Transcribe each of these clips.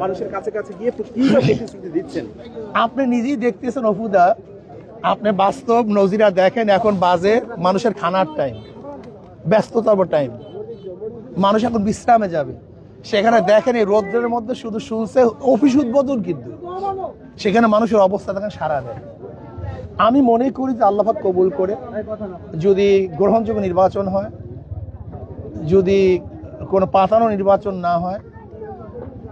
মানুষের কাছে কাছে গিয়ে কিভাবে প্রতিশ্রুতি দিচ্ছেন? আপনি নিজেই দেখতেছেন অফুদা, আপনি বাস্তব নজিরা দেখেন। এখন বাজে মানুষের খানার টাইম, ব্যস্ততম টাইম, মানুষ এখন বিশ্রামে যাবে। সেখানে দেখেন এই রৌদ্রের মধ্যে শুধু শুনছে অফিস উদ্বোধন, কিন্তু সেখানে মানুষের অবস্থা দেখেন সারা দেয়। আমি মনে করি যে আল্লাহ পাক কবুল করে যদি গ্রহণযোগ্য নির্বাচন হয়, যদি কোনো পাতানো নির্বাচন না হয়,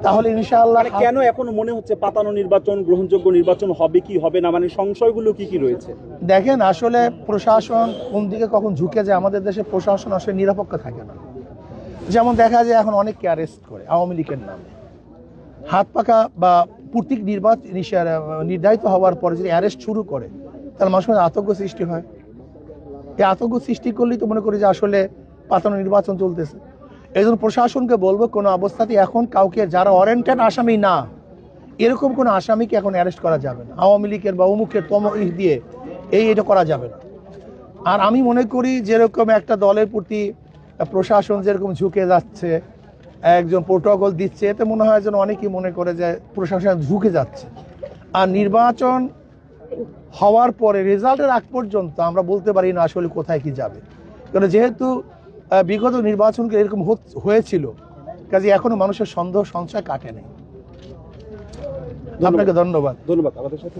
তাহলে ইনশাআল্লাহ। কেন এখন মনে হচ্ছে পাতানো নির্বাচন গ্রহণযোগ্য নির্বাচন হবে কি হবে না, মানে সংশয়গুলো কি কি রয়েছে? দেখেন আসলে প্রশাসন কোন দিকে কখন ঝুঁকে যায়, আমাদের দেশে প্রশাসন আসলে নিরপেক্ষ থাকে না। যেমন দেখা যায় এখন অনেককে অ্যারেস্ট করে আওয়ামী লীগের নামে, হাত পাকা বা প্রতীক নির্ধারিত হওয়ার পরে যদি অ্যারেস্ট শুরু করে, তাহলে মানুষের আতঙ্ক সৃষ্টি হয়। এই আতঙ্ক সৃষ্টি করলেই তো মনে করি যে আসলে পাতানো নির্বাচন চলতেছে। এই জন্য প্রশাসনকে বলবো কোনো অবস্থাতেই এখন কাউকে, যারা ওয়ারেন্টেড আসামি না, এরকম কোনো আসামিকে এখন অ্যারেস্ট করা যাবে না। আওয়ামী লীগের বা অমুকের দিয়ে এটা করা যাবে না। আর আমি মনে করি যেরকম একটা দলের প্রতি প্রশাসন যেরকম ঝুঁকে যাচ্ছে, একজন প্রোটোকল দিচ্ছে, এতে মনে হয় যেন অনেকেই মনে করে যে প্রশাসন ঝুঁকে যাচ্ছে। আর নির্বাচন হওয়ার পরে রেজাল্টের আগ পর্যন্ত আমরা বলতে পারি না আসলে কোথায় কি যাবে, কারণ যেহেতু বিগত নির্বাচনকে এরকম হয়েছিল, কাজে এখনো মানুষের সন্দেহ সংশয় কাটে নেই। আপনাকে ধন্যবাদ। আমাদের সাথে